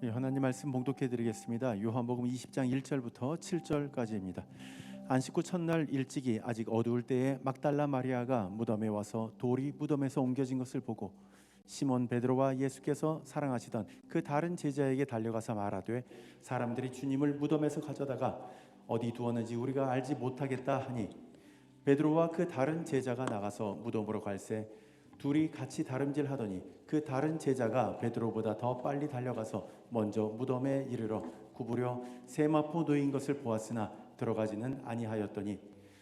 하나님 말씀 봉독해 드리겠습니다. 요한복음 20장 1절부터 7절까지입니다. 안식 후 첫날 일찍이 아직 어두울 때에 막달라 마리아가 무덤에 와서 돌이 무덤에서 옮겨진 것을 보고 시몬 베드로와 예수께서 사랑하시던 그 다른 제자에게 달려가서 말하되 사람들이 주님을 무덤에서 가져다가 어디 두었는지 우리가 알지 못하겠다 하니 베드로와 그 다른 제자가 나가서 무덤으로 갈새 둘이 같이 다름질하더니 그 다른 제자가 베드로보다 더 빨리 달려가서 먼저 무덤에 이르러 구부려 세마포 놓인 것을 보았으나 들어가지는 아니하였더니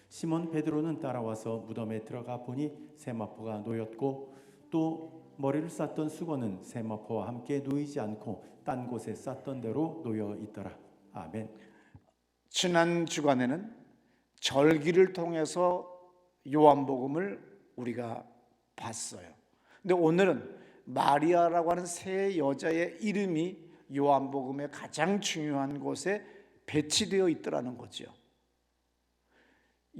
시몬 베드로는 따라와서 무덤에 들어가 보니 세마포가 놓였고 또 머리를 쌌던 수건은 세마포와 함께 놓이지 않고 딴 곳에 쌌던 대로 놓여 있더라. 아멘. 지난 주간에는 절기를 통해서 요한복음을 우리가 봤어요. 근데 오늘은 마리아라고 하는 세 여자의 이름이 요한복음의 가장 중요한 곳에 배치되어 있더라는 거죠.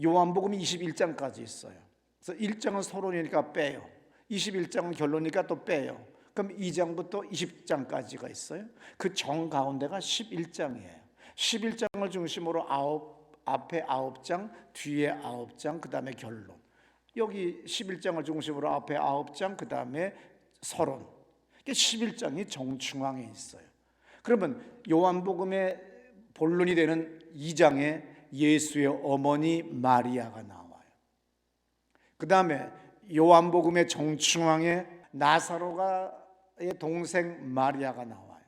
요한복음이 21장까지 있어요. 그래서 1장은 서론이니까 빼요. 21장은 결론이니까 또 빼요. 그럼 2장부터 20장까지가 있어요. 그 정 가운데가 11장이에요. 11장을 중심으로 앞에 9장, 뒤에 9장, 그 다음에 결론. 여기 11장을 중심으로 앞에 9장, 그 다음에 서론. 11장이 정중앙에 있어요. 그러면 요한복음의 본론이 되는 2장에 예수의 어머니 마리아가 나와요. 그 다음에 요한복음의 정중앙에 나사로의 동생 마리아가 나와요.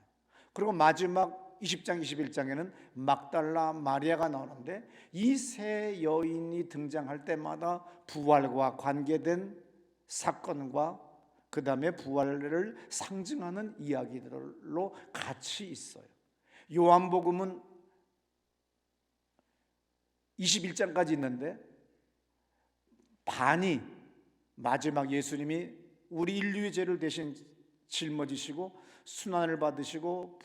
그리고 마지막 20장, 21장에는 막달라 마리아가 나오는데 이 세 여인이 등장할 때마다 부활과 관계된 사건과 그 다음에 부활을 상징하는 이야기들로 같이 있어요. 요한복음은 21장까지 있는데 반이 마지막 예수님이 우리 인류의 죄를 대신 짊어지시고 순환을 받으시고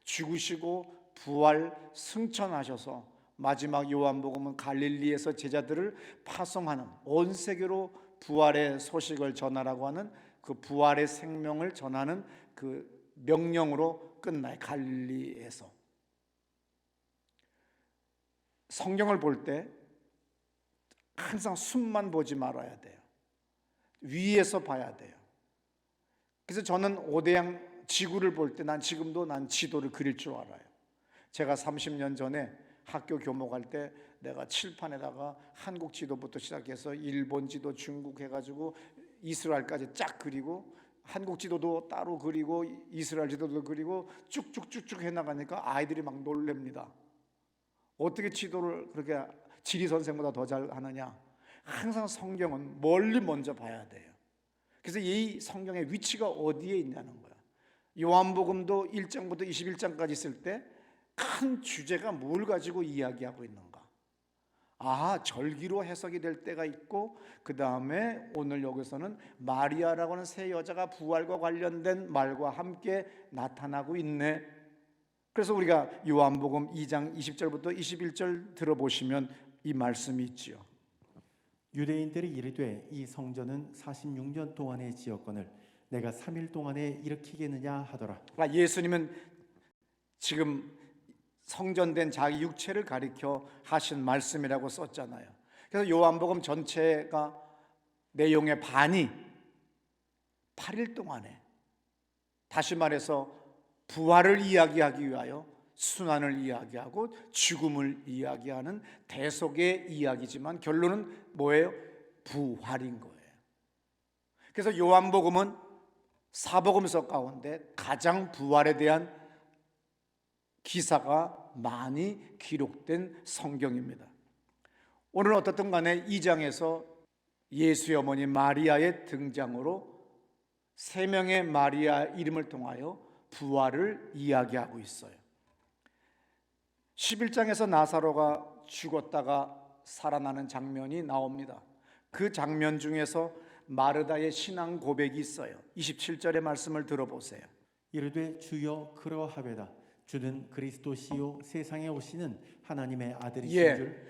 죽으시고 부활 승천하셔서 마지막 요한복음은 갈릴리에서 제자들을 파송하는, 온 세계로 부활의 소식을 전하라고 하는 그 부활의 생명을 전하는 그 명령으로 끝나요. 갈릴리에서. 성경을 볼 때 항상 숲만 보지 말아야 돼요. 위에서 봐야 돼요. 그래서 저는 오대양 지구를 볼 때 난 지금도 지도를 그릴 줄 알아요. 제가 30년 전에 학교 교목할 때 내가 칠판에다가 한국 지도부터 시작해서 일본 지도, 중국 해가지고 이스라엘까지 쫙 그리고 한국 지도도 따로 그리고 이스라엘 지도도 그리고 쭉쭉쭉쭉 해나가니까 아이들이 막 놀랍니다. 어떻게 지도를 그렇게 지리 선생보다 더 잘하느냐. 항상 성경은 멀리 먼저 봐야 돼요. 그래서 이 성경의 위치가 어디에 있냐는 거야. 요한복음도 1장부터 21장까지 있을 때 큰 주제가 뭘 가지고 이야기하고 있는가. 절기로 해석이 될 때가 있고 그 다음에 오늘 여기서는 마리아라고 하는 세 여자가 부활과 관련된 말과 함께 나타나고 있네. 그래서 우리가 요한복음 2장 20절부터 21절 들어보시면 이 말씀이 있지요. 유대인들이 이르되 이 성전은 46년 동안의 지었건을 내가 3일 동안에 일으키겠느냐 하더라. 예수님은 지금 성전된 자기 육체를 가리켜 하신 말씀이라고 썼잖아요. 그래서 요한복음 전체가 내용의 반이 8일 동안에, 다시 말해서 부활을 이야기하기 위하여 순환을 이야기하고 죽음을 이야기하는 대속의 이야기지만 결론은 뭐예요? 부활인 거예요. 그래서 요한복음은 사복음서 가운데 가장 부활에 대한 기사가 많이 기록된 성경입니다. 오늘은 어떻든 간에 2장에서 예수의 어머니 마리아의 등장으로 세 명의 마리아 이름을 통하여 부활을 이야기하고 있어요. 11장에서 나사로가 죽었다가 살아나는 장면이 나옵니다. 그 장면 중에서 마르다의 신앙 고백이 있어요. 27절의 말씀을 들어보세요. 이르되 주여 그러하배다. 주는 그리스도시요 세상에 오시는 하나님의 아들이신 줄.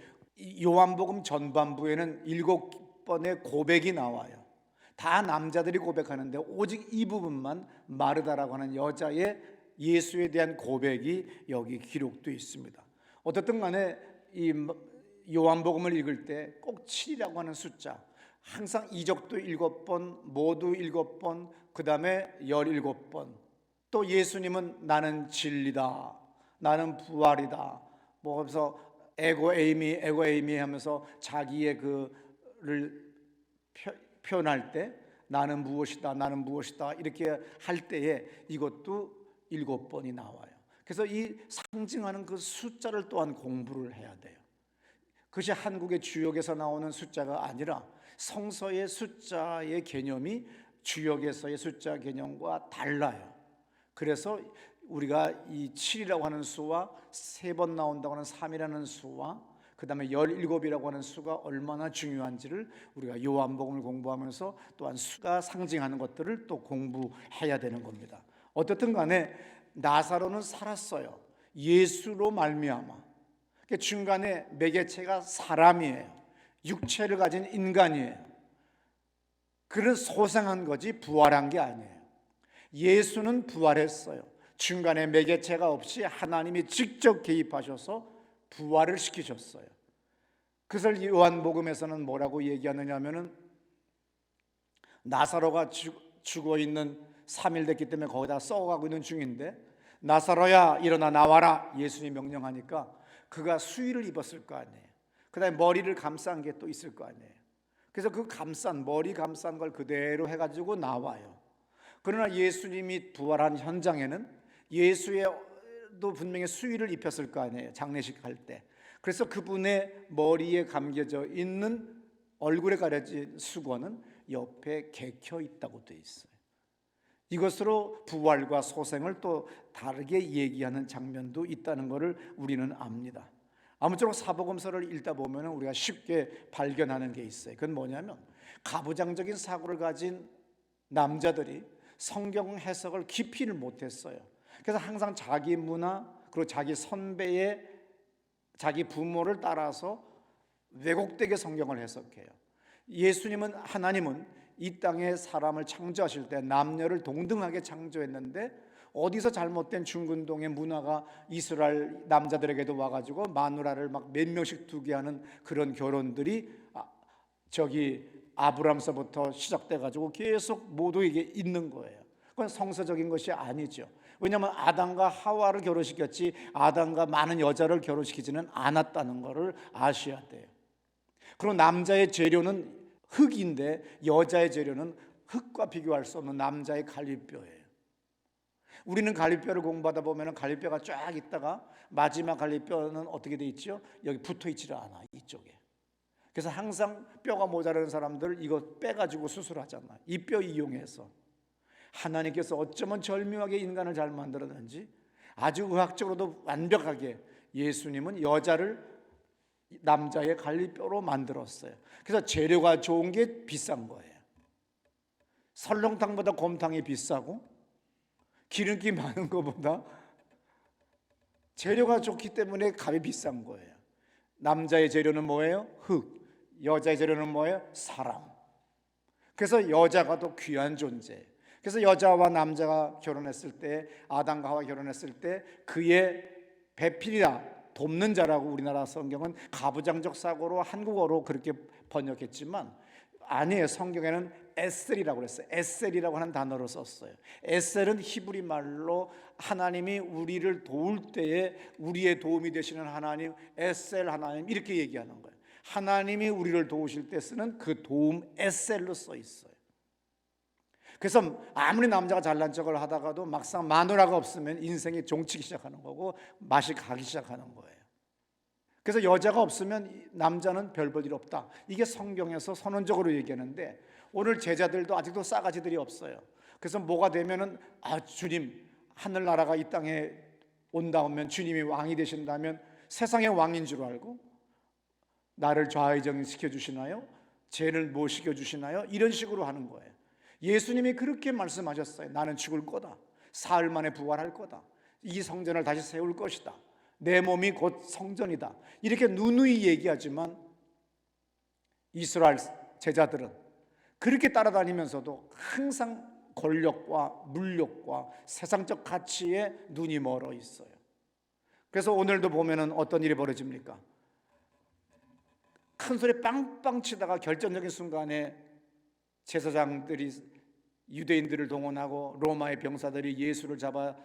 요한복음 전반부에는 7번의 고백이 나와요. 다 남자들이 고백하는데 오직 이 부분만 마르다라고 하는 여자의 예수에 대한 고백이 여기 기록되어 있습니다. 어떻든 간에 이 요한복음을 읽을 때 꼭 7이라고 하는 숫자, 항상 이적도 7번, 모두 7번, 그 다음에 17번, 또 예수님은 나는 진리다, 나는 부활이다, 뭐 그래서 에고 에이미 하면서 자기의 그를 표현할 때 나는 무엇이다, 나는 무엇이다 이렇게 할 때에 이것도 7번이 나와요. 그래서 이 상징하는 그 숫자를 또한 공부를 해야 돼요. 그것이 한국의 주역에서 나오는 숫자가 아니라 성서의 숫자의 개념이 주역에서의 숫자 개념과 달라요. 그래서 우리가 이 7이라고 하는 수와 3번 나온다고 하는 3이라는 수와 그 다음에 17이라고 하는 수가 얼마나 중요한지를 우리가 요한복음을 공부하면서 또한 수가 상징하는 것들을 또 공부해야 되는 겁니다. 어떻든 간에 나사로는 살았어요. 예수로 말미암아. 중간에 매개체가 사람이에요. 육체를 가진 인간이에요. 그는 소생한 거지 부활한 게 아니에요. 예수는 부활했어요. 중간에 매개체가 없이 하나님이 직접 개입하셔서 부활을 시키셨어요. 그것을 요한복음에서는 뭐라고 얘기하느냐 하면은 나사로가 죽어 있는 3일 됐기 때문에 거기다 썩어가고 있는 중인데 나사로야 일어나 나와라 예수님이 명령하니까 그가 수의를 입었을 거 아니에요. 그 다음에 머리를 감싼 게 또 있을 거 아니에요. 그래서 그 머리 감싼 걸 그대로 해가지고 나와요. 그러나 예수님이 부활한 현장에는 예수도 분명히 수의를 입혔을 거 아니에요. 장례식 할 때. 그래서 그분의 머리에 감겨져 있는 얼굴에 가려진 수건은 옆에 개켜 있다고 되어 있어요. 이것으로 부활과 소생을 또 다르게 얘기하는 장면도 있다는 것을 우리는 압니다. 아무쪼록 사복음서를 읽다 보면 우리가 쉽게 발견하는 게 있어요. 그건 뭐냐면 가부장적인 사고를 가진 남자들이 성경 해석을 깊이를 못했어요. 그래서 항상 자기 문화 그리고 자기 선배의 자기 부모를 따라서 왜곡되게 성경을 해석해요. 하나님은 이 땅에 사람을 창조하실 때 남녀를 동등하게 창조했는데 어디서 잘못된 중근동의 문화가 이스라엘 남자들에게도 와가지고 마누라를 막 몇 명씩 두게 하는 그런 결혼들이 아브람서부터 시작돼가지고 계속 모두에게 있는 거예요. 그건 성서적인 것이 아니죠. 왜냐하면 아담과 하와를 결혼시켰지 아담과 많은 여자를 결혼시키지는 않았다는 것을 아셔야 돼요. 그리고 남자의 재료는 흙인데 여자의 재료는 흙과 비교할 수 없는 남자의 갈비뼈예요. 우리는 갈비뼈를 공부하다 보면 갈비뼈가 쫙 있다가 마지막 갈비뼈는 어떻게 돼 있죠? 여기 붙어 있지를 않아, 이쪽에. 그래서 항상 뼈가 모자라는 사람들 이거 빼가지고 수술하잖아. 이 뼈 이용해서. 하나님께서 어쩌면 절묘하게 인간을 잘 만들었는지 아주 의학적으로도 완벽하게 예수님은 여자를 남자의 갈비뼈로 만들었어요. 그래서 재료가 좋은 게 비싼 거예요. 설렁탕보다 곰탕이 비싸고 기름기 많은 것보다 재료가 좋기 때문에 값이 비싼 거예요. 남자의 재료는 뭐예요? 흙. 여자의 재료는 뭐예요? 사람. 그래서 여자가 더 귀한 존재예요. 그래서 여자와 남자가 결혼했을 때 아담과 하와 결혼했을 때 그의 배필이라 돕는 자라고 우리나라 성경은 가부장적 사고로 한국어로 그렇게 번역했지만 아니에요. 성경에는 에셀이라고 그랬어요. 에셀이라고 하는 단어를 썼어요. 에셀은 히브리 말로 하나님이 우리를 도울 때에 우리의 도움이 되시는 하나님, 에셀 하나님 이렇게 얘기하는 거예요. 하나님이 우리를 도우실 때 쓰는 그 도움 에셀로 써 있어요. 그래서 아무리 남자가 잘난 척을 하다가도 막상 마누라가 없으면 인생이 종치기 시작하는 거고 맛이 가기 시작하는 거예요. 그래서 여자가 없으면 남자는 별 볼 일 없다. 이게 성경에서 선언적으로 얘기하는데 오늘 제자들도 아직도 싸가지들이 없어요. 그래서 뭐가 되면은 주님 하늘나라가 이 땅에 온다면 주님이 왕이 되신다면 세상의 왕인 줄 알고 나를 좌회전시켜 주시나요? 죄를 뭐 시켜 주시나요? 이런 식으로 하는 거예요. 예수님이 그렇게 말씀하셨어요. 나는 죽을 거다. 사흘 만에 부활할 거다. 이 성전을 다시 세울 것이다. 내 몸이 곧 성전이다. 이렇게 누누이 얘기하지만 이스라엘 제자들은 그렇게 따라다니면서도 항상 권력과 물욕과 세상적 가치에 눈이 멀어 있어요. 그래서 오늘도 보면은 어떤 일이 벌어집니까? 큰 소리 빵빵 치다가 결정적인 순간에 제사장들이 유대인들을 동원하고 로마의 병사들이 예수를 잡아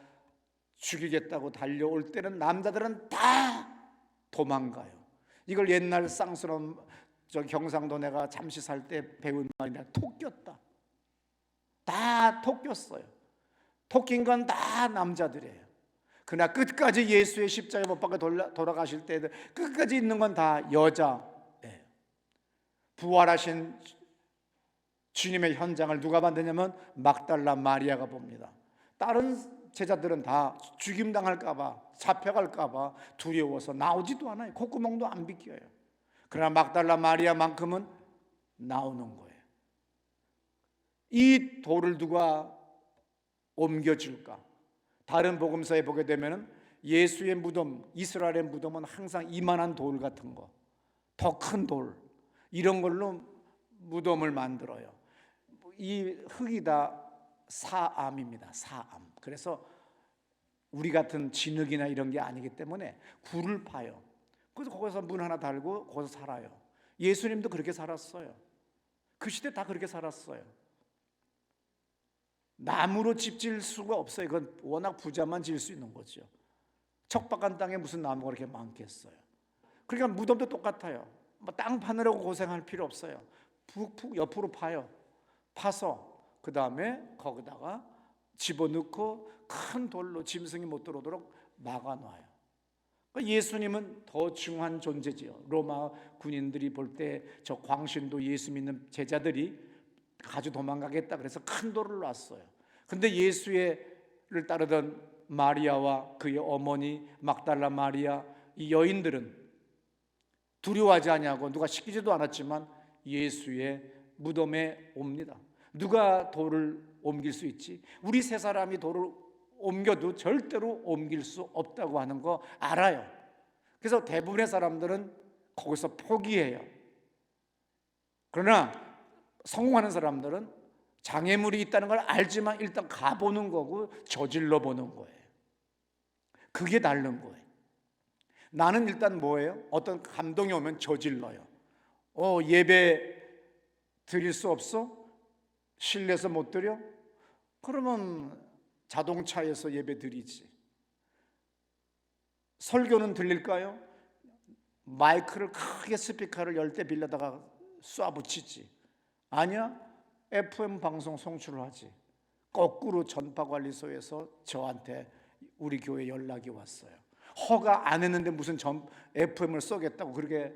죽이겠다고 달려올 때는 남자들은 다 도망가요. 이걸 옛날 쌍스러운 경상도 내가 잠시 살 때 배운 말이냐, 토꼈다. 다 토꼈어요. 토낀 건 다 남자들이에요. 그러나 끝까지 예수의 십자가에 못 박혀 돌아가실 때 끝까지 있는 건 다 여자예요. 부활하신 주님의 현장을 누가 만드냐면 막달라 마리아가 봅니다. 다른 제자들은 다 죽임당할까봐, 잡혀갈까봐 두려워서 나오지도 않아요. 콧구멍도 안 비껴요. 그러나 막달라 마리아만큼은 나오는 거예요. 이 돌을 누가 옮겨줄까? 다른 복음서에 보게 되면 예수의 무덤, 이스라엘의 무덤은 항상 이만한 돌 같은 거, 더 큰 돌, 이런 걸로 무덤을 만들어요. 이 흙이 다 사암입니다. 사암. 그래서 우리 같은 진흙이나 이런 게 아니기 때문에 굴을 파요. 그래서 거기서 문 하나 달고 거기서 살아요. 예수님도 그렇게 살았어요. 그 시대 다 그렇게 살았어요. 나무로 집 지을 수가 없어요. 그건 워낙 부자만 지을 수 있는 거죠. 척박한 땅에 무슨 나무가 그렇게 많겠어요. 그러니까 무덤도 똑같아요. 뭐 땅 파느라고 고생할 필요 없어요. 푹푹 옆으로 파요. 파서 그 다음에 거기다가 집어넣고 큰 돌로 짐승이 못 들어오도록 막아놔요. 그러니까 예수님은 더 중요한 존재지요. 로마 군인들이 볼 때 저 광신도 예수 믿는 제자들이 가지고 도망가겠다 그래서 큰 돌을 놨어요. 근데 예수를 따르던 마리아와 그의 어머니 막달라 마리아, 이 여인들은 두려워하지 않냐고 누가 시키지도 않았지만 예수의 무덤에 옵니다. 누가 돌을 옮길 수 있지? 우리 세 사람이 돌을 옮겨도 절대로 옮길 수 없다고 하는 거 알아요. 그래서 대부분의 사람들은 거기서 포기해요. 그러나 성공하는 사람들은 장애물이 있다는 걸 알지만 일단 가보는 거고 저질러 보는 거예요. 그게 다른 거예요. 나는 일단 뭐예요? 어떤 감동이 오면 저질러요. 예배 드릴 수 없어? 실내에서 못 드려? 그러면 자동차에서 예배 드리지. 설교는 들릴까요? 마이크를 크게 스피커를 열 때 빌려다가 쏴붙이지. 아니야? FM 방송 송출을 하지. 거꾸로 전파관리소에서 저한테 우리 교회 연락이 왔어요. 허가 안 했는데 무슨 FM을 쏘겠다고 그렇게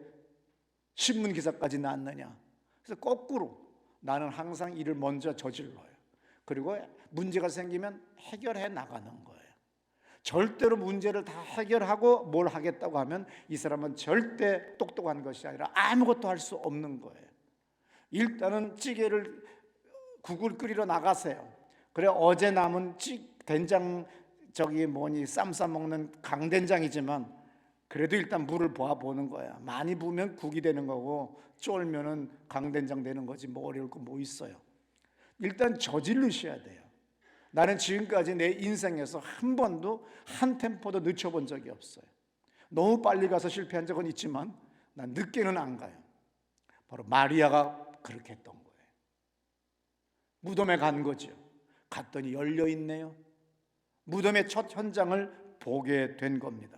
신문 기사까지 났느냐. 그래서 거꾸로 나는 항상 일을 먼저 저질러요. 그리고 문제가 생기면 해결해 나가는 거예요. 절대로 문제를 다 해결하고 뭘 하겠다고 하면 이 사람은 절대 똑똑한 것이 아니라 아무것도 할 수 없는 거예요. 일단은 찌개를 국을 끓이러 나가세요. 그래 어제 남은 된장 쌈 싸먹는 강된장이지만 그래도 일단 물을 보는 거야. 많이 부으면 국이 되는 거고 쫄면은 강된장 되는 거지 뭐 어려울 거 뭐 있어요. 일단 저질르셔야 돼요. 나는 지금까지 내 인생에서 한 번도 한 템포도 늦춰본 적이 없어요. 너무 빨리 가서 실패한 적은 있지만 난 늦게는 안 가요. 바로 마리아가 그렇게 했던 거예요. 무덤에 간 거죠. 갔더니 열려 있네요. 무덤의 첫 현장을 보게 된 겁니다.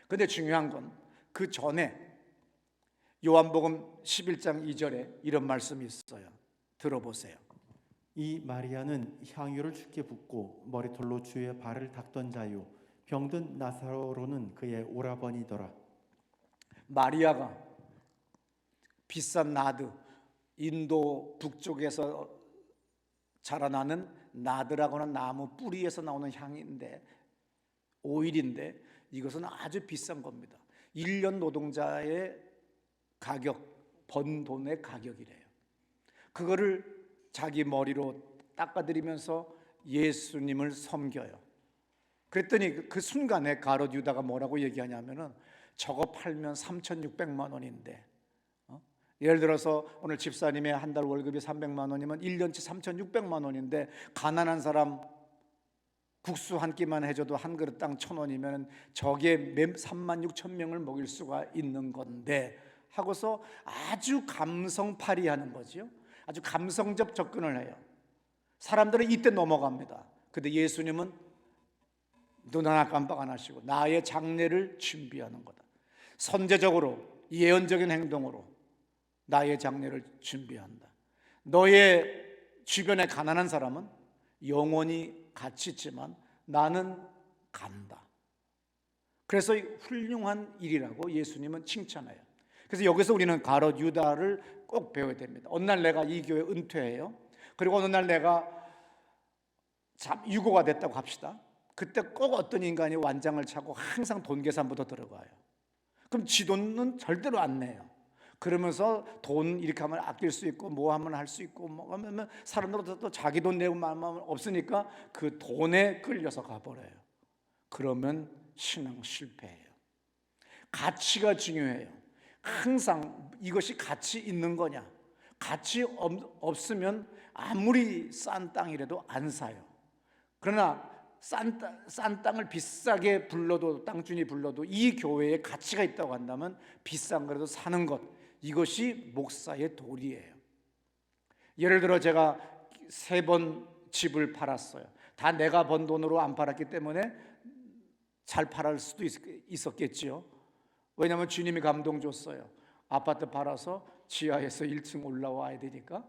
근데 중요한 건 그 전에 요한복음 11장 2절에 이런 말씀이 있어요. 들어보세요. 이 마리아는 향유를 주께 붓고 머리털로 주의 발을 닦던 자요 병든 나사로는 그의 오라버니더라. 마리아가 비싼 나드, 인도 북쪽에서 자라나는 나드라고 하는 나무 뿌리에서 나오는 향인데, 오일인데 이것은 아주 비싼 겁니다. 1년 노동자의 가격, 번 돈의 가격이래요. 그거를 자기 머리로 닦아드리면서 예수님을 섬겨요. 그랬더니 그 순간에 가롯 유다가 뭐라고 얘기하냐면은 저거 팔면 3,600만 원인데 예를 들어서 오늘 집사님의 한 달 월급이 300만 원이면 1년치 3,600만 원인데 가난한 사람 국수 한 끼만 해줘도 한 그릇 땅 1,000원이면 저게 3만 6천 명을 먹일 수가 있는 건데 하고서 아주 감성팔이하는 거지요. 아주 감성적 접근을 해요. 사람들은 이때 넘어갑니다. 근데 예수님은 눈 하나 깜빡 안 하시고 나의 장례를 준비하는 거다. 선제적으로 예언적인 행동으로 나의 장례를 준비한다. 너의 주변에 가난한 사람은 영원히 같이 있지만 나는 간다. 그래서 훌륭한 일이라고 예수님은 칭찬해요. 그래서 여기서 우리는 가롯 유다를 꼭 배워야 됩니다. 어느 날 내가 이 교회 은퇴해요. 그리고 어느 날 내가 유고가 됐다고 합시다. 그때 꼭 어떤 인간이 완장을 차고 항상 돈 계산부터 들어가요. 그럼 지 돈은 절대로 안 내요. 그러면서 돈 이렇게 하면 아낄 수 있고 뭐 하면 할 수 있고 뭐 하면 사람들도 또 자기 돈 내고 마음 없으니까 그 돈에 끌려서 가버려요. 그러면 신앙 실패해요. 가치가 중요해요. 항상 이것이 가치 있는 거냐, 가치 없으면 아무리 싼 땅이라도 안 사요. 그러나 싼 땅을 비싸게 불러도, 땅주인이 불러도 이 교회에 가치가 있다고 한다면 비싼 거라도 사는 것, 이것이 목사의 도리예요. 예를 들어 제가 3번 집을 팔았어요. 다 내가 번 돈으로 안 팔았기 때문에 잘 팔을 수도 있었겠지요. 왜냐하면 주님이 감동 줬어요. 아파트 팔아서 지하에서 1층 올라와야 되니까.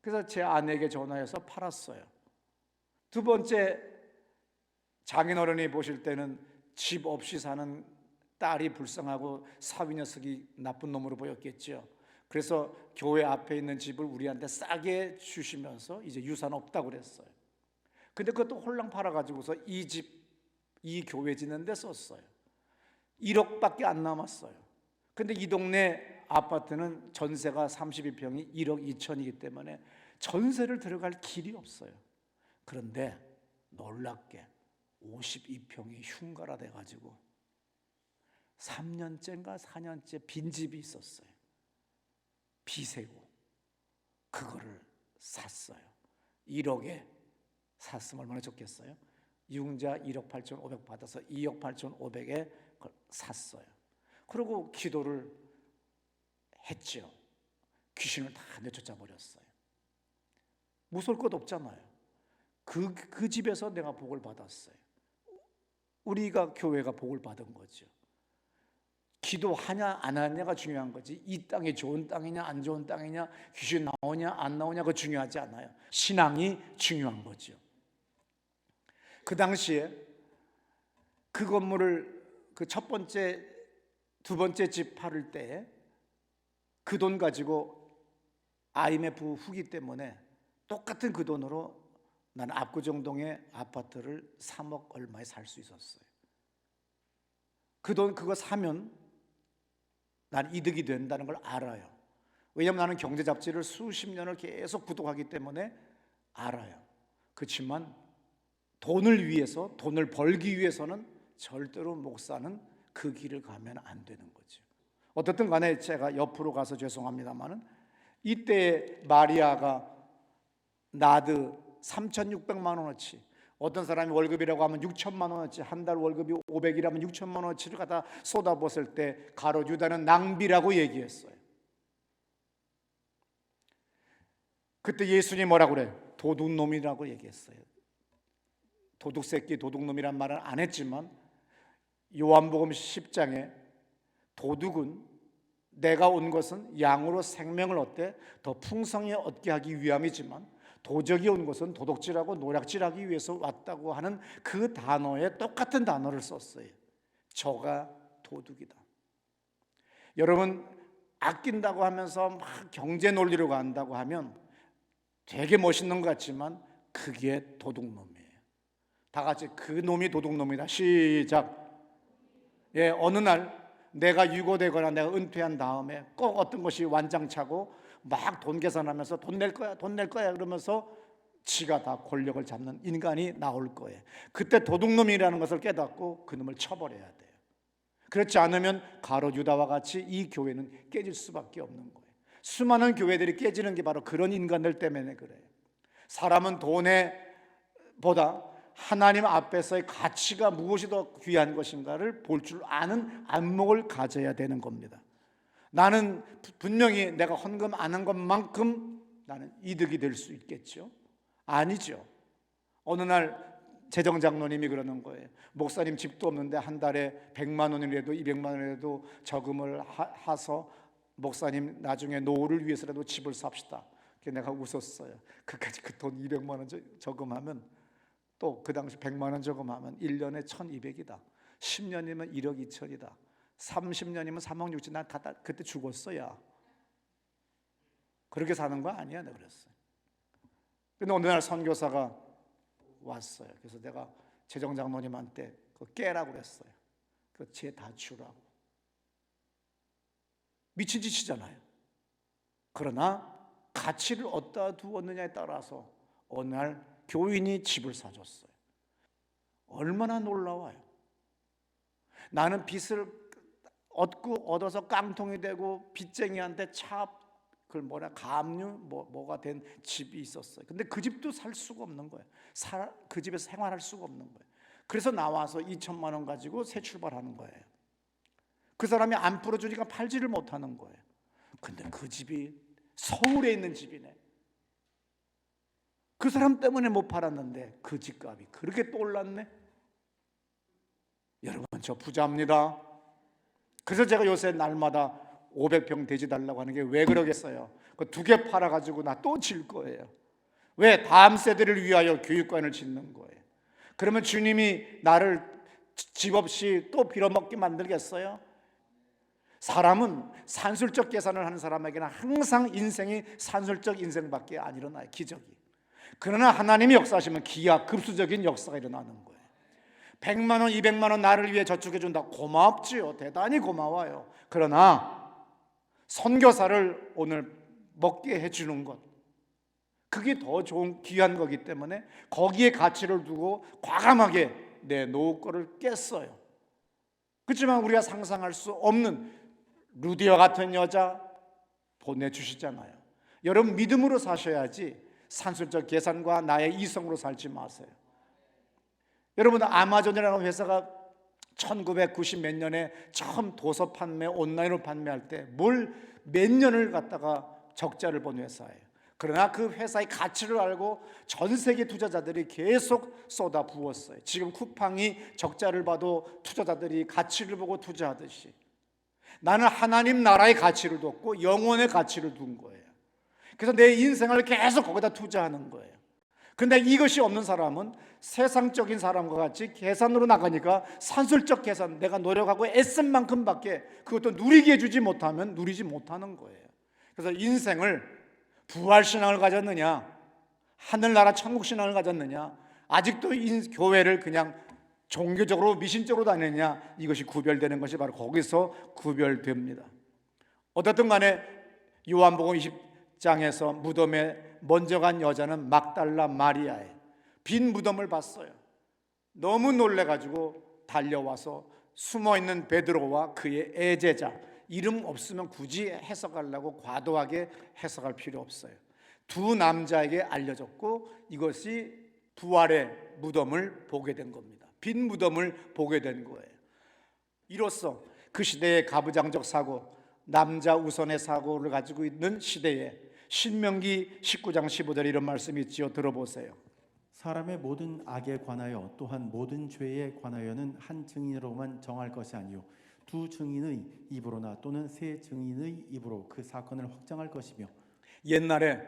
그래서 제 아내에게 전화해서 팔았어요. 두 번째, 장인어른이 보실 때는 집 없이 사는 딸이 불쌍하고 사위 녀석이 나쁜 놈으로 보였겠죠. 그래서 교회 앞에 있는 집을 우리한테 싸게 주시면서 이제 유산 없다고 그랬어요. 근데 그것도 홀랑 팔아가지고서 이 교회 짓는 데 썼어요. 1억밖에 안 남았어요. 근데 이 동네 아파트는 전세가 32평이 1억 2천이기 때문에 전세를 들어갈 길이 없어요. 그런데 놀랍게 52평이 흉가라 돼가지고 3년째인가 4년째 빈집이 있었어요. 비세고 그거를 샀어요. 1억에 샀으면 얼마나 좋겠어요? 융자 1억 8,500 받아서 2억 8,500에 그걸 샀어요. 그리고 기도를 했죠. 귀신을 다 내쫓아 버렸어요. 무서울 것 없잖아요. 그 집에서 내가 복을 받았어요. 우리가 교회가 복을 받은 거죠. 기도하냐 안 하냐가 중요한 거지, 이 땅이 좋은 땅이냐 안 좋은 땅이냐, 귀신 나오냐 안 나오냐가 중요하지 않아요. 신앙이 중요한 거죠. 그 당시에 그 건물을 그 첫 번째, 두 번째 집 팔을 때 그 돈 가지고 IMF 후기 때문에 똑같은 그 돈으로 나는 압구정동의 아파트를 3억 얼마에 살 수 있었어요. 그 돈 그거 사면 난 이득이 된다는 걸 알아요. 왜냐하면 나는 경제 잡지를 수십 년을 계속 구독하기 때문에 알아요. 그렇지만 돈을 위해서, 돈을 벌기 위해서는 절대로 목사는 그 길을 가면 안 되는 거죠. 어떻든 간에 제가 옆으로 가서 죄송합니다만은 이때 마리아가 나드 3,600만 원어치, 어떤 사람이 월급이라고 하면 6천만 원어치, 한 달 월급이 500이라면 6천만 원어치를 갖다 쏟아붓을 때 가롯 유다는 낭비라고 얘기했어요. 그때 예수님이 뭐라고 그래? 도둑놈이라고 얘기했어요. 도둑새끼, 도둑놈이란 말은 안 했지만 요한복음 10장에 도둑은 내가 온 것은 양으로 생명을 얻되 더 풍성히 얻게 하기 위함이지만 도적이 온 것은 도둑질하고 노략질하기 위해서 왔다고 하는 그 단어에 똑같은 단어를 썼어요. 저가 도둑이다. 여러분, 아낀다고 하면서 막 경제 논리로 간다고 하면 되게 멋있는 것 같지만 그게 도둑놈이에요. 다 같이 그 놈이 도둑놈이다. 시작. 예, 어느 날 내가 유고되거나 내가 은퇴한 다음에 꼭 어떤 것이 완장차고 막 돈 계산하면서 돈 낼 거야 그러면서 지가 다 권력을 잡는 인간이 나올 거예요. 그때 도둑놈이라는 것을 깨닫고 그 놈을 쳐버려야 돼요. 그렇지 않으면 가롯 유다와 같이 이 교회는 깨질 수밖에 없는 거예요. 수많은 교회들이 깨지는 게 바로 그런 인간들 때문에 그래요. 사람은 돈에 보다 하나님 앞에서의 가치가 무엇이 더 귀한 것인가를 볼 줄 아는 안목을 가져야 되는 겁니다. 나는 분명히 내가 헌금 안 한 것만큼 나는 이득이 될 수 있겠죠? 아니죠. 어느 날 재정장로님이 그러는 거예요. 목사님 집도 없는데 한 달에 100만 원이라도 200만 원이라도 저금을 해서 목사님 나중에 노후를 위해서라도 집을 삽시다. 내가 웃었어요. 그까지 그 돈 200만 원 저금하면 또 그 당시 100만 원 저금하면 1년에 1200이다. 10년이면 1억 2천이다. 30년이면 3억 6천. 난 그때 죽었어야. 그렇게 사는 거 아니야. 내가 그랬어요. 근데 어느 날 선교사가 왔어요. 그래서 내가 재정장로님한테 그거 깨라고 그랬어요. 그거 다 주라고. 미친 짓이잖아요. 그러나 가치를 어디다 두었느냐에 따라서 어느 날 교인이 집을 사줬어요. 얼마나 놀라워요. 나는 빚을 얻어서 깡통이 되고 빚쟁이한테 그걸 가압류 뭐가 된 집이 있었어요. 근데 그 집도 살 수가 없는 거예요. 그 집에서 생활할 수가 없는 거예요. 그래서 나와서 2천만 원 가지고 새 출발하는 거예요. 그 사람이 안 풀어주니까 팔지를 못하는 거예요. 근데 그 집이 서울에 있는 집이네. 그 사람 때문에 못 팔았는데 그 집값이 그렇게 또 올랐네. 여러분, 저 부자입니다. 그래서 제가 요새 날마다 500평 대지 달라고 하는 게 왜 그러겠어요? 그 2개 팔아가지고 나 또 질 거예요. 왜? 다음 세대를 위하여 교육관을 짓는 거예요. 그러면 주님이 나를 집 없이 또 빌어먹게 만들겠어요? 사람은 산술적 계산을 하는 사람에게는 항상 인생이 산술적 인생밖에 안 일어나요. 기적이. 그러나 하나님이 역사하시면 기하급수적인 역사가 일어나는 거예요. 100만 원, 200만 원 나를 위해 저축해 준다. 고맙지요. 대단히 고마워요. 그러나 선교사를 오늘 먹게 해주는 것, 그게 더 좋은 귀한 거기 때문에 거기에 가치를 두고 과감하게 내 노후 거를 깼어요. 그렇지만 우리가 상상할 수 없는 루디와 같은 여자 보내주시잖아요. 여러분, 믿음으로 사셔야지 산술적 계산과 나의 이성으로 살지 마세요. 여러분, 아마존이라는 회사가 1990 몇 년에 처음 도서 판매, 온라인으로 판매할 때 몇 년을 갖다가 적자를 본 회사예요. 그러나 그 회사의 가치를 알고 전 세계 투자자들이 계속 쏟아 부었어요. 지금 쿠팡이 적자를 봐도 투자자들이 가치를 보고 투자하듯이 나는 하나님 나라의 가치를 뒀고 영혼의 가치를 둔 거예요. 그래서 내 인생을 계속 거기다 투자하는 거예요. 근데 이것이 없는 사람은 세상적인 사람과 같이 계산으로 나가니까 산술적 계산, 내가 노력하고 애쓴 만큼밖에 그것도 누리게 해주지 못하면 누리지 못하는 거예요. 그래서 인생을 부활신앙을 가졌느냐, 하늘나라 천국신앙을 가졌느냐, 아직도 교회를 그냥 종교적으로 미신적으로 다니느냐, 이것이 구별되는 것이 바로 거기서 구별됩니다. 어떻든 간에 요한복음 20장에서 무덤에 먼저 간 여자는 막달라 마리아예요. 빈 무덤을 봤어요. 너무 놀래가지고 달려와서 숨어있는 베드로와 그의 애제자, 이름 없으면 굳이 해석하려고 과도하게 해석할 필요 없어요. 두 남자에게 알려졌고 이것이 부활의 무덤을 보게 된 겁니다. 빈 무덤을 보게 된 거예요. 이로써 그 시대의 가부장적 사고, 남자 우선의 사고를 가지고 있는 시대에 신명기 19장 15절에 이런 말씀이 있지요. 들어보세요. 사람의 모든 악에 관하여 또한 모든 죄에 관하여는 한 증인으로만 정할 것이 아니요 두 증인의 입으로나 또는 세 증인의 입으로 그 사건을 확정할 것이며. 옛날에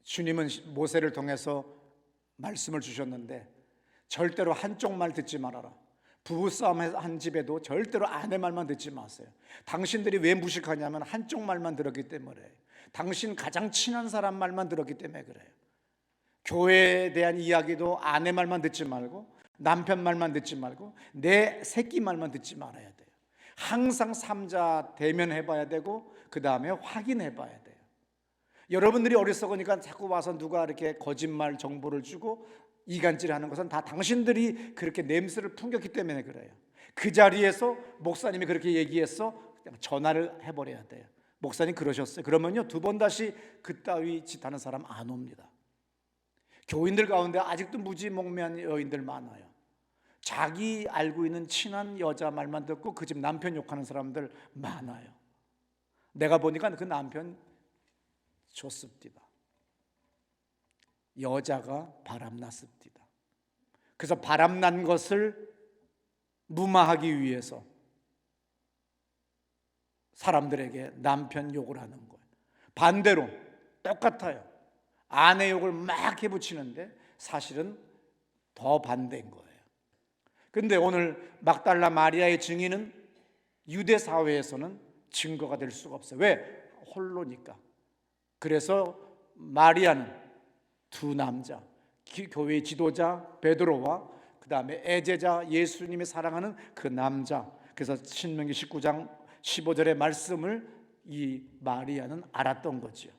주님은 모세를 통해서 말씀을 주셨는데 절대로 한쪽 말 듣지 말아라. 부부싸움 한 집에도 절대로 아내 말만 듣지 마세요. 당신들이 왜 무식하냐면 한쪽 말만 들었기 때문에, 당신 가장 친한 사람 말만 들었기 때문에 그래요. 교회에 대한 이야기도 아내 말만 듣지 말고 남편 말만 듣지 말고 내 새끼 말만 듣지 말아야 돼요. 항상 삼자 대면해 봐야 되고 그 다음에 확인해 봐야 돼요. 여러분들이 어리석으니까 자꾸 와서 누가 이렇게 거짓말 정보를 주고 이간질하는 것은 다 당신들이 그렇게 냄새를 풍겼기 때문에 그래요. 그 자리에서 목사님이 그렇게 얘기해서 그냥 전화를 해버려야 돼요. 목사님 그러셨어요. 그러면요 2번 다시 그따위 짓 하는 사람 안 옵니다. 교인들 가운데 아직도 무지몽매한 여인들 많아요. 자기 알고 있는 친한 여자 말만 듣고 그 집 남편 욕하는 사람들 많아요. 내가 보니까 그 남편 좋습니다. 여자가 바람났습니다. 그래서 바람난 것을 무마하기 위해서 사람들에게 남편 욕을 하는 거예요. 반대로 똑같아요. 아내 욕을 막 해붙이는데 사실은 더 반대인 거예요. 그런데 오늘 막달라 마리아의 증인은 유대 사회에서는 증거가 될 수가 없어요. 왜? 홀로니까. 그래서 마리아는 2 남자, 교회의 지도자 베드로와 그 다음에 애제자 예수님이 사랑하는 그 남자, 그래서 신명기 19장 15절의 말씀을 이 마리아는 알았던 거죠.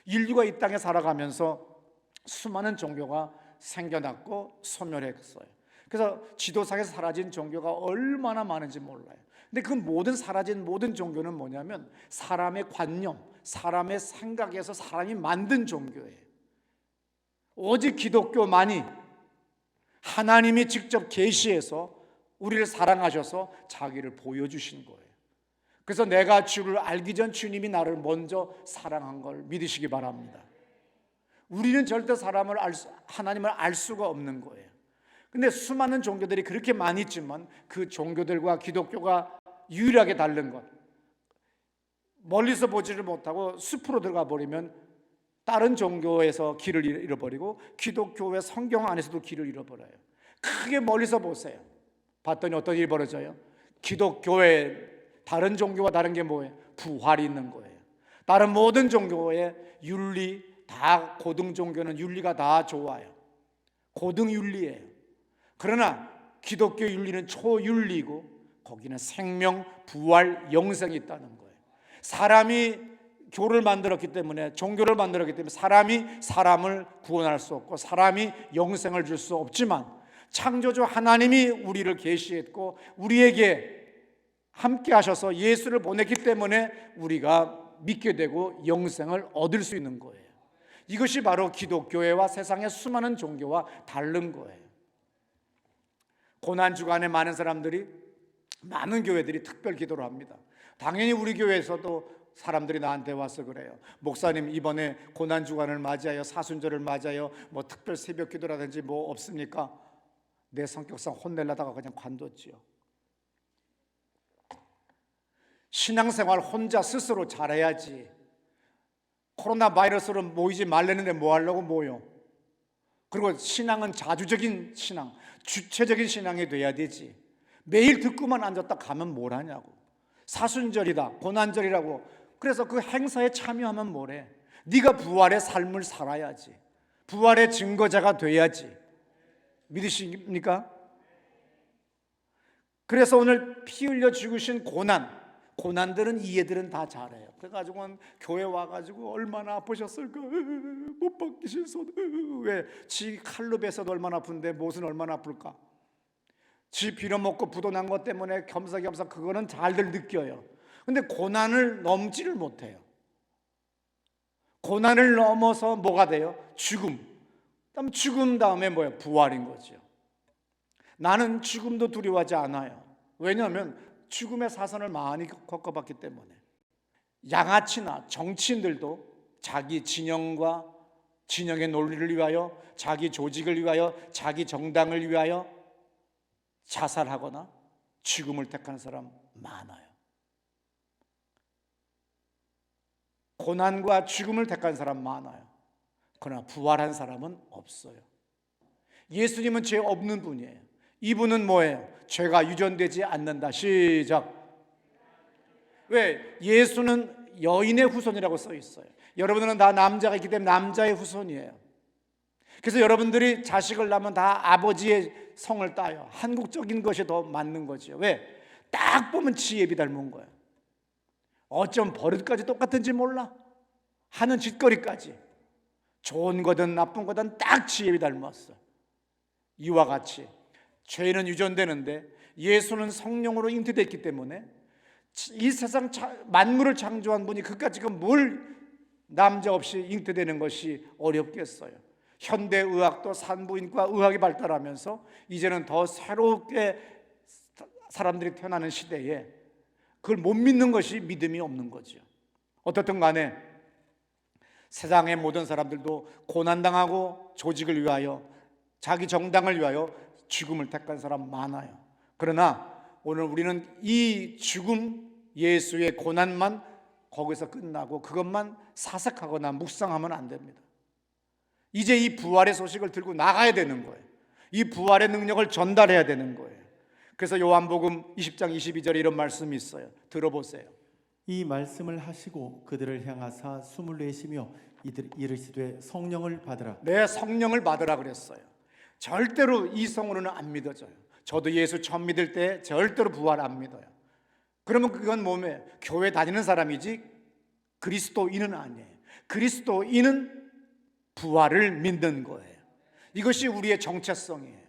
인류가 이 땅에 살아가면서 수많은 종교가 생겨났고 소멸했어요. 그래서 지도상에서 사라진 종교가 얼마나 많은지 몰라요. 근데 그 모든 사라진 모든 종교는 뭐냐면 사람의 관념, 사람의 생각에서 사람이 만든 종교예요. 오직 기독교만이 하나님이 직접 계시해서 우리를 사랑하셔서 자기를 보여주신 거예요. 그래서 내가 주를 알기 전 주님이 나를 먼저 사랑한 걸 믿으시기 바랍니다. 우리는 절대 하나님을 알 수가 없는 거예요. 근데 수많은 종교들이 그렇게 많이 있지만 그 종교들과 기독교가 유일하게 다른 것, 멀리서 보지를 못하고 숲으로 들어가 버리면 다른 종교에서 길을 잃어버리고 기독교의 성경 안에서도 길을 잃어버려요. 크게 멀리서 보세요. 봤더니 어떤 일이 벌어져요? 기독교의 다른 종교와 다른 게 뭐예요? 부활이 있는 거예요. 다른 모든 종교의 윤리, 다 고등 종교는 윤리가 다 좋아요. 고등 윤리예요. 그러나 기독교 윤리는 초윤리고 거기는 생명, 부활, 영생이 있다는 거예요. 사람이 교를 만들었기 때문에, 종교를 만들었기 때문에 사람이 사람을 구원할 수 없고 사람이 영생을 줄 수 없지만 창조주 하나님이 우리를 계시했고 우리에게 함께 하셔서 예수를 보냈기 때문에 우리가 믿게 되고 영생을 얻을 수 있는 거예요. 이것이 바로 기독교회와 세상의 수많은 종교와 다른 거예요. 고난 주간에 많은 사람들이, 많은 교회들이 특별 기도를 합니다. 당연히 우리 교회에서도 사람들이 나한테 와서 그래요. 목사님, 이번에 고난 주간을 맞이하여 사순절을 맞이하여 뭐 특별 새벽 기도라든지 뭐 없습니까? 내 성격상 혼내려다가 그냥 관뒀지요. 신앙생활 혼자 스스로 잘해야지. 코로나 바이러스로 모이지 말라는데 뭐 하려고 모여? 그리고 신앙은 자주적인 신앙, 주체적인 신앙이 돼야 되지. 매일 듣고만 앉았다 가면 뭘 하냐고. 사순절이다, 고난절이라고. 그래서 그 행사에 참여하면 뭐래? 네가 부활의 삶을 살아야지. 부활의 증거자가 돼야지. 믿으십니까? 그래서 오늘 피 흘려 죽으신 고난들은 이 애들은 다 잘해요. 그래가지고 교회 와가지고 얼마나 아프셨을까? 못 벗기신 손. 왜? 지 칼로 베서도 얼마나 아픈데 못은 얼마나 아플까? 지 빌어먹고 부도 난 것 때문에 겸사겸사 그거는 잘들 느껴요. 근데 고난을 넘지를 못해요. 고난을 넘어서 뭐가 돼요? 죽음. 그럼 죽음 다음에 뭐예요? 부활인 거죠. 나는 죽음도 두려워하지 않아요. 왜냐하면 죽음의 사선을 많이 겪어봤기 때문에. 양아치나 정치인들도 자기 진영과 진영의 논리를 위하여, 자기 조직을 위하여, 자기 정당을 위하여 자살하거나 죽음을 택하는 사람 많아요. 고난과 죽음을 택한 사람 많아요. 그러나 부활한 사람은 없어요. 예수님은 죄 없는 분이에요. 이분은 뭐예요? 죄가 유전되지 않는다. 시작. 왜? 예수는 여인의 후손이라고 써 있어요. 여러분들은 다 남자가 있기 때문에 남자의 후손이에요. 그래서 여러분들이 자식을 낳으면 다 아버지의 성을 따요. 한국적인 것이 더 맞는 거죠. 왜? 딱 보면 지혜비 닮은 거예요. 어쩜 버릇까지 똑같은지 몰라. 하는 짓거리까지. 좋은 거든 나쁜 거든 딱 지혜비 닮았어. 이와 같이 죄는 유전되는데 예수는 성령으로 잉태됐기 때문에 이 세상 만물을 창조한 분이 그까지 뭘 남자 없이 잉태되는 것이 어렵겠어요. 현대의학도 산부인과 의학이 발달하면서 이제는 더 새롭게 사람들이 태어나는 시대에 그걸 못 믿는 것이 믿음이 없는 거죠. 어떻든 간에 세상의 모든 사람들도 고난당하고 조직을 위하여, 자기 정당을 위하여 죽음을 택한 사람 많아요. 그러나 오늘 우리는 이 죽음, 예수의 고난만 거기서 끝나고 그것만 사색하거나 묵상하면 안 됩니다. 이제 이 부활의 소식을 들고 나가야 되는 거예요. 이 부활의 능력을 전달해야 되는 거예요. 그래서 요한복음 20장 22절에 이런 말씀이 있어요. 들어보세요. 이 말씀을 하시고 그들을 향하사 숨을 내쉬며 이르시되 성령을 받으라. 네, 성령을 받으라 그랬어요. 절대로 이성으로는 안 믿어져요. 저도 예수 처음 믿을 때 절대로 부활 안 믿어요. 그러면 그건 뭐예요? 교회 다니는 사람이지 그리스도인은 아니에요. 그리스도인은 부활을 믿는 거예요. 이것이 우리의 정체성이에요.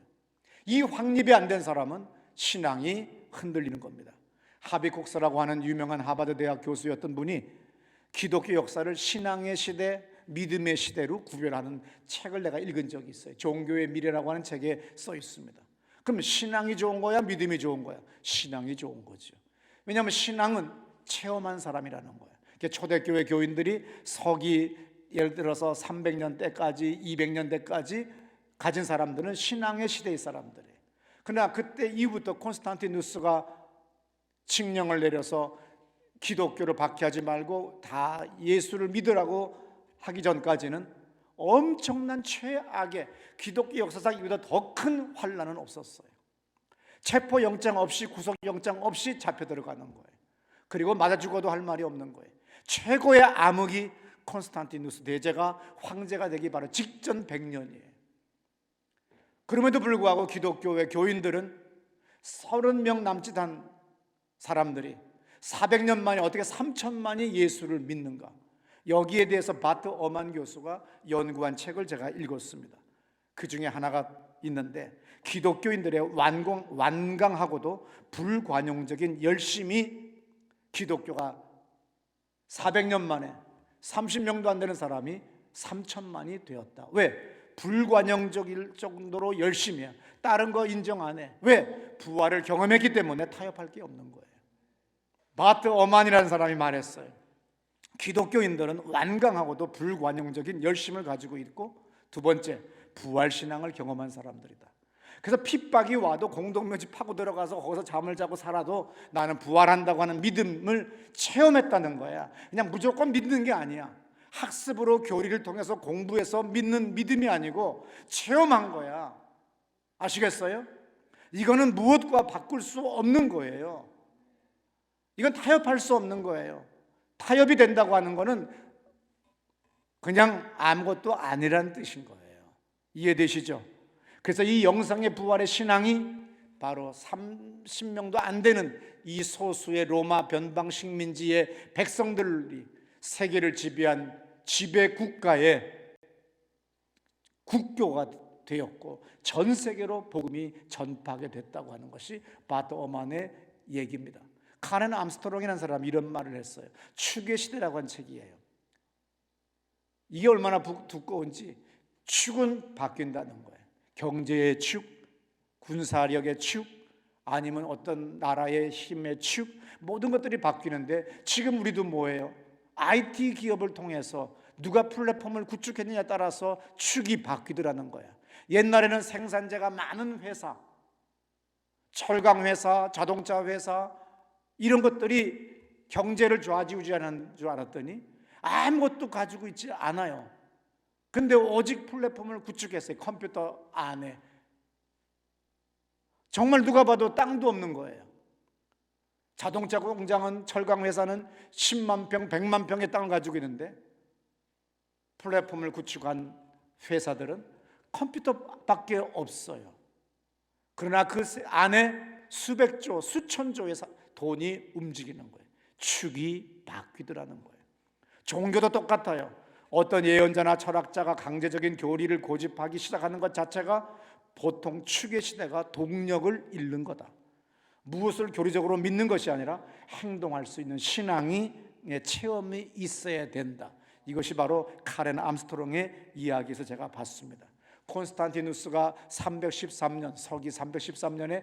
이 확립이 안 된 사람은 신앙이 흔들리는 겁니다. 하비콕스라고 하는 유명한 하버드 대학 교수였던 분이 기독교 역사를 신앙의 시대, 믿음의 시대로 구별하는 책을 내가 읽은 적이 있어요. 종교의 미래라고 하는 책에 써 있습니다. 그럼 신앙이 좋은 거야, 믿음이 좋은 거야? 신앙이 좋은 거죠. 왜냐하면 신앙은 체험한 사람이라는 거예요. 초대교회 교인들이 서기 예를 들어서 300년 때까지 200년 때까지 가진 사람들은 신앙의 시대의 사람들이에요. 그러나 그때 이후부터 콘스탄티누스가 칙령을 내려서 기독교를 박해하지 말고 다 예수를 믿으라고 하기 전까지는 엄청난 최악의, 기독교 역사상 이보다 더 큰 환난은 없었어요. 체포영장 없이, 구속영장 없이 잡혀 들어가는 거예요. 그리고 맞아 죽어도 할 말이 없는 거예요. 최고의 암흑이 콘스탄티누스 대제가 황제가 되기 바로 직전 100년이에요. 그럼에도 불구하고 기독교의 교인들은 30명 남짓한 사람들이 400년 만에 어떻게 3천만이 예수를 믿는가? 여기에 대해서 바트 어만 교수가 연구한 책을 제가 읽었습니다. 그 중에 하나가 있는데, 기독교인들의 완강하고도 불관용적인 열심이 기독교가 400년 만에 30명도 안 되는 사람이 3천만이 되었다. 왜? 불관용적일 정도로 열심히 해. 다른 거 인정 안 해. 왜? 부활을 경험했기 때문에 타협할 게 없는 거예요. 바트 어만이라는 사람이 말했어요. 기독교인들은 완강하고도 불관용적인 열심을 가지고 있고, 두 번째, 부활신앙을 경험한 사람들이다. 그래서 핍박이 와도 공동묘지 파고 들어가서 거기서 잠을 자고 살아도 나는 부활한다고 하는 믿음을 체험했다는 거야. 그냥 무조건 믿는 게 아니야. 학습으로 교리를 통해서 공부해서 믿는 믿음이 아니고 체험한 거야. 아시겠어요? 이거는 무엇과 바꿀 수 없는 거예요. 이건 타협할 수 없는 거예요. 타협이 된다고 하는 거는 그냥 아무것도 아니라는 뜻인 거예요. 이해되시죠? 그래서 이 영상의 부활의 신앙이 바로 30명도 안 되는 이 소수의 로마 변방 식민지의 백성들이 세계를 지배한 지배 국가의 국교가 되었고 전 세계로 복음이 전파하게 됐다고 하는 것이 바트 어만의 얘기입니다. 카렌 암스트롱이라는 사람이 이런 말을 했어요. 축의 시대라고 한 책이에요. 이게 얼마나 두꺼운지. 축은 바뀐다는 거예요. 경제의 축, 군사력의 축, 아니면 어떤 나라의 힘의 축, 모든 것들이 바뀌는데 지금 우리도 뭐예요? IT 기업을 통해서 누가 플랫폼을 구축했느냐에 따라서 축이 바뀌더라는 거야. 옛날에는 생산재가 많은 회사, 철강회사, 자동차 회사, 이런 것들이 경제를 좌지우지하는 줄 알았더니 아무것도 가지고 있지 않아요. 근데 오직 플랫폼을 구축했어요. 컴퓨터 안에. 정말 누가 봐도 땅도 없는 거예요. 자동차 공장은, 철강 회사는 10만 평, 100만 평의 땅을 가지고 있는데 플랫폼을 구축한 회사들은 컴퓨터밖에 없어요. 그러나 그 안에 수백조, 수천조의 돈이 움직이는 거예요. 축이 바뀌더라는 거예요. 종교도 똑같아요. 어떤 예언자나 철학자가 강제적인 교리를 고집하기 시작하는 것 자체가 보통 축의 시대가 동력을 잃는 거다. 무엇을 교리적으로 믿는 것이 아니라 행동할 수 있는 신앙이 체험이 있어야 된다. 이것이 바로 카렌 암스트롱의 이야기에서 제가 봤습니다. 콘스탄티누스가 313년 서기 313년에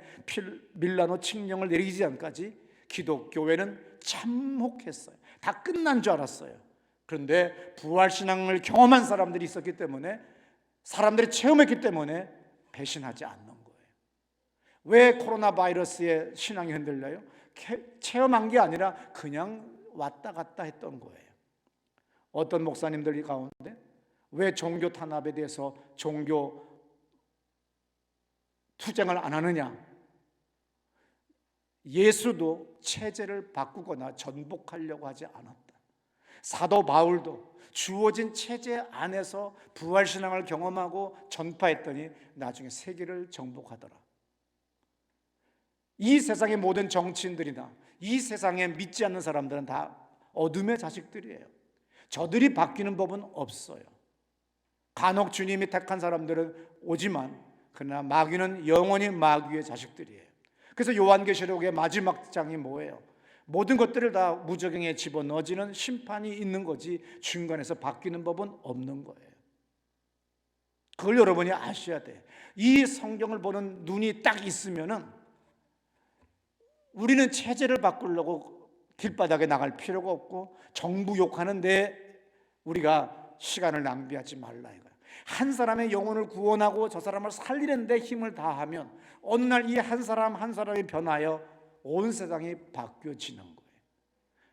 밀라노 칙령을 내리기 전까지 기독교회는 참혹했어요. 다 끝난 줄 알았어요. 그런데 부활신앙을 경험한 사람들이 있었기 때문에, 사람들이 체험했기 때문에 배신하지 않는 거예요. 왜 코로나 바이러스에 신앙이 흔들려요? 체험한 게 아니라 그냥 왔다 갔다 했던 거예요. 어떤 목사님들 가운데 왜 종교 탄압에 대해서 종교 투쟁을 안 하느냐? 예수도 체제를 바꾸거나 전복하려고 하지 않았다. 사도 바울도 주어진 체제 안에서 부활신앙을 경험하고 전파했더니 나중에 세계를 정복하더라. 이 세상의 모든 정치인들이나 이 세상에 믿지 않는 사람들은 다 어둠의 자식들이에요. 저들이 바뀌는 법은 없어요. 간혹 주님이 택한 사람들은 오지만 그러나 마귀는 영원히 마귀의 자식들이에요. 그래서 요한계시록의 마지막 장이 뭐예요? 모든 것들을 다 무저갱에 집어넣어지는 심판이 있는 거지 중간에서 바뀌는 법은 없는 거예요. 그걸 여러분이 아셔야 돼요. 이 성경을 보는 눈이 딱 있으면은 우리는 체제를 바꾸려고 길바닥에 나갈 필요가 없고 정부 욕하는데 우리가 시간을 낭비하지 말라 이거예요. 한 사람의 영혼을 구원하고 저 사람을 살리는 데 힘을 다하면 어느 날 이 한 사람 한 사람이 변하여 온 세상이 바뀌어지는 거예요.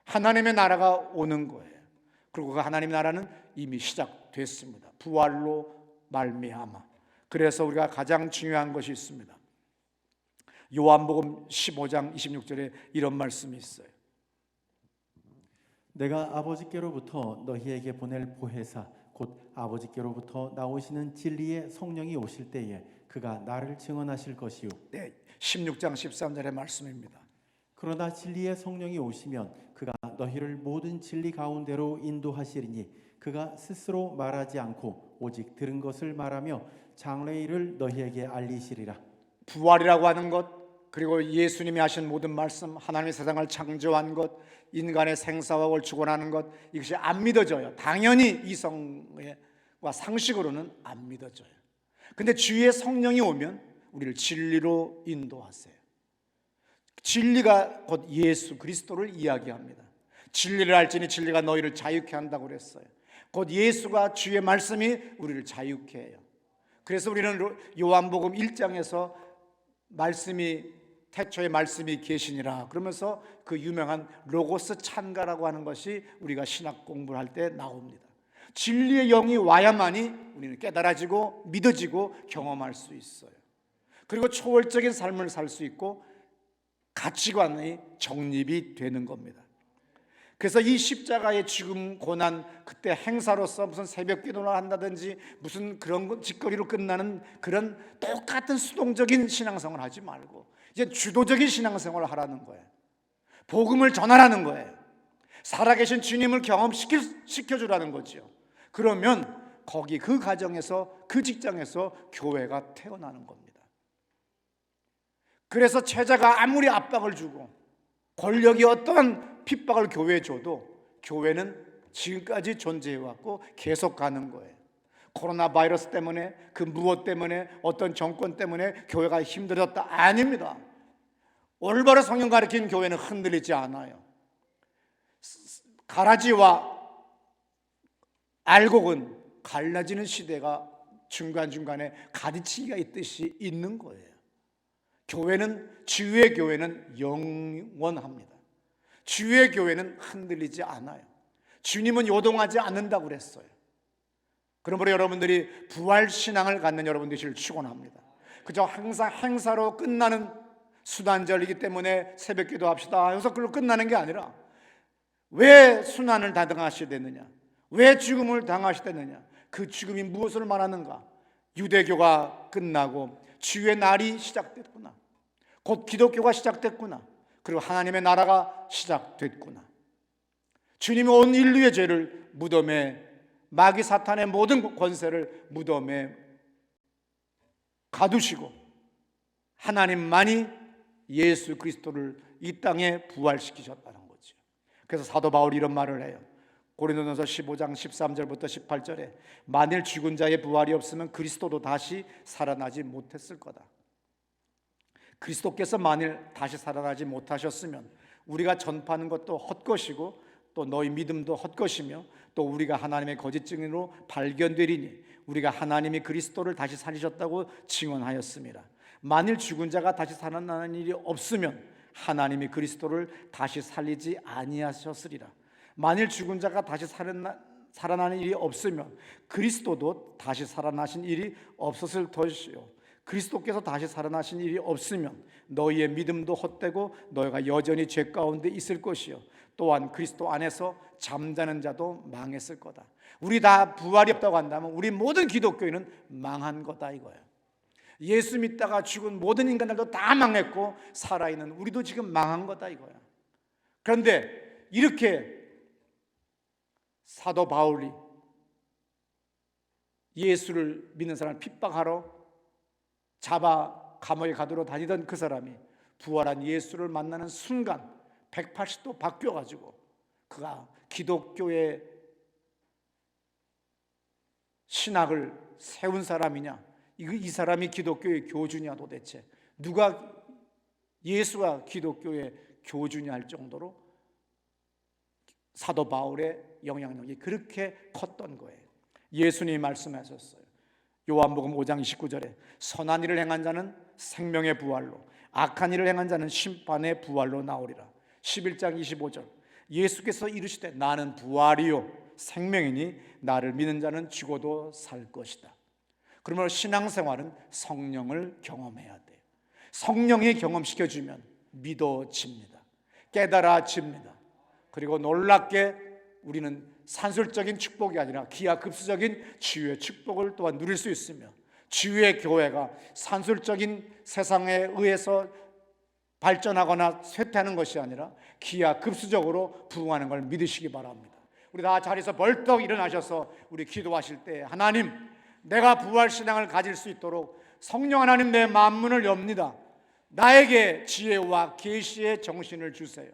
하나님의 나라가 오는 거예요. 그리고 그 하나님의 나라는 이미 시작됐습니다. 부활로 말미암아. 그래서 우리가 가장 중요한 것이 있습니다. 요한복음 15장 26절에 이런 말씀이 있어요. 내가 아버지께로부터 너희에게 보낼 보혜사 곧 아버지께로부터 나오시는 진리의 성령이 오실 때에 그가 나를 증언하실 것이요. 네, 16장 13절의 말씀입니다. 그러나 진리의 성령이 오시면 그가 너희를 모든 진리 가운데로 인도하시리니 그가 스스로 말하지 않고 오직 들은 것을 말하며 장래의 일을 너희에게 알리시리라. 부활이라고 하는 것, 그리고 예수님이 하신 모든 말씀, 하나님의 세상을 창조한 것, 인간의 생사와 축원하는 것, 이것이 안 믿어져요. 당연히 이성과 상식으로는 안 믿어져요. 근데 주의 성령이 오면 우리를 진리로 인도하세요. 진리가 곧 예수 그리스도를 이야기합니다. 진리를 알지니 진리가 너희를 자유케 한다고 그랬어요. 곧 예수가 주의 말씀이 우리를 자유케 해요. 그래서 우리는 요한복음 1장에서 말씀이 태초에 말씀이 계시니라 그러면서 그 유명한 로고스 찬가라고 하는 것이 우리가 신학 공부를 할 때 나옵니다. 진리의 영이 와야만이 우리는 깨달아지고 믿어지고 경험할 수 있어요. 그리고 초월적인 삶을 살 수 있고 가치관이 정립이 되는 겁니다. 그래서 이 십자가의 죽음 고난, 그때 행사로서 무슨 새벽 기도를 한다든지 무슨 그런 짓거리로 끝나는 그런 똑같은 수동적인 신앙생활을 하지 말고 이제 주도적인 신앙생활을 하라는 거예요. 복음을 전하라는 거예요. 살아계신 주님을 경험시켜주라는 거죠. 그러면 거기 그 가정에서 그 직장에서 교회가 태어나는 겁니다. 그래서 체제가 아무리 압박을 주고 권력이 어떤 핍박을 교회에 줘도 교회는 지금까지 존재해왔고 계속 가는 거예요. 코로나 바이러스 때문에 그 무엇 때문에 어떤 정권 때문에 교회가 힘들었다? 아닙니다. 올바로 성경 가르치는 교회는 흔들리지 않아요. 가라지와 알곡은 갈라지는 시대가 중간중간에 가지치기가 있듯이 있는 거예요. 교회는 주의 교회는 영원합니다. 주의 교회는 흔들리지 않아요. 주님은 요동하지 않는다고 그랬어요. 그러므로 여러분들이 부활신앙을 갖는 여러분 되시길 축원합니다. 그저 항상 행사로 끝나는 수단절이기 때문에 새벽 기도합시다 해서 그걸로 끝나는 게 아니라 왜 순환을 당하시게 됐느냐, 왜 죽음을 당하시게 됐느냐, 그 죽음이 무엇을 말하는가. 유대교가 끝나고 주의 날이 시작됐구나, 곧 기독교가 시작됐구나, 그리고 하나님의 나라가 시작됐구나. 주님이 온 인류의 죄를 무덤에, 마귀 사탄의 모든 권세를 무덤에 가두시고 하나님만이 예수 그리스도를 이 땅에 부활시키셨다는 거죠. 그래서 사도 바울이 이런 말을 해요. 고린도전서 15장 13절부터 18절에 만일 죽은 자의 부활이 없으면 그리스도도 다시 살아나지 못했을 거다. 그리스도께서 만일 다시 살아나지 못하셨으면 우리가 전파하는 것도 헛것이고 또 너희 믿음도 헛것이며 또 우리가 하나님의 거짓 증인으로 발견되리니 우리가 하나님이 그리스도를 다시 살리셨다고 증언하였습니다. 만일 죽은 자가 다시 살아나는 일이 없으면 하나님이 그리스도를 다시 살리지 아니하셨으리라. 만일 죽은 자가 다시 살아나는 일이 없으면 그리스도도 다시 살아나신 일이 없었을 것이요 그리스도께서 다시 살아나신 일이 없으면 너희의 믿음도 헛되고 너희가 여전히 죄 가운데 있을 것이요 또한 그리스도 안에서 잠자는 자도 망했을 거다. 우리 다 부활이 없다고 한다면 우리 모든 기독교인은 망한 거다 이거예요. 예수 믿다가 죽은 모든 인간들도 다 망했고 살아있는 우리도 지금 망한 거다 이거야. 그런데 이렇게 사도 바울이 예수를 믿는 사람을 핍박하러 잡아 감옥에 가두러 다니던 그 사람이 부활한 예수를 만나는 순간 180도 바뀌어가지고 그가 기독교의 신학을 세운 사람이냐, 이 사람이 기독교의 교주냐, 도대체 누가 예수가 기독교의 교주냐 할 정도로 사도 바울의 영향력이 그렇게 컸던 거예요. 예수님이 말씀하셨어요. 요한복음 5장 29절에 선한 일을 행한 자는 생명의 부활로 악한 일을 행한 자는 심판의 부활로 나오리라. 11장 25절 예수께서 이르시되 나는 부활이요 생명이니 나를 믿는 자는 죽어도 살 것이다. 그러므로 신앙생활은 성령을 경험해야 돼요. 성령이 경험시켜주면 믿어집니다. 깨달아집니다. 그리고 놀랍게 우리는 산술적인 축복이 아니라 기하급수적인 치유의 축복을 또한 누릴 수 있으며 치유의 교회가 산술적인 세상에 의해서 발전하거나 쇠퇴하는 것이 아니라 기하급수적으로 부흥하는 걸 믿으시기 바랍니다. 우리 다 자리에서 벌떡 일어나셔서 우리 기도하실 때 하나님, 내가 부활신앙을 가질 수 있도록 성령 하나님 내 만문을 엽니다. 나에게 지혜와 계시의 정신을 주세요.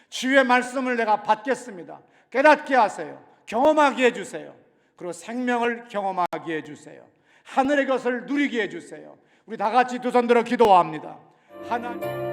주의 말씀을 내가 받겠습니다. 깨닫게 하세요. 경험하게 해주세요. 그리고 생명을 경험하게 해주세요. 하늘의 것을 누리게 해주세요. 우리 다 같이 두 손 들어 기도합니다. 하나님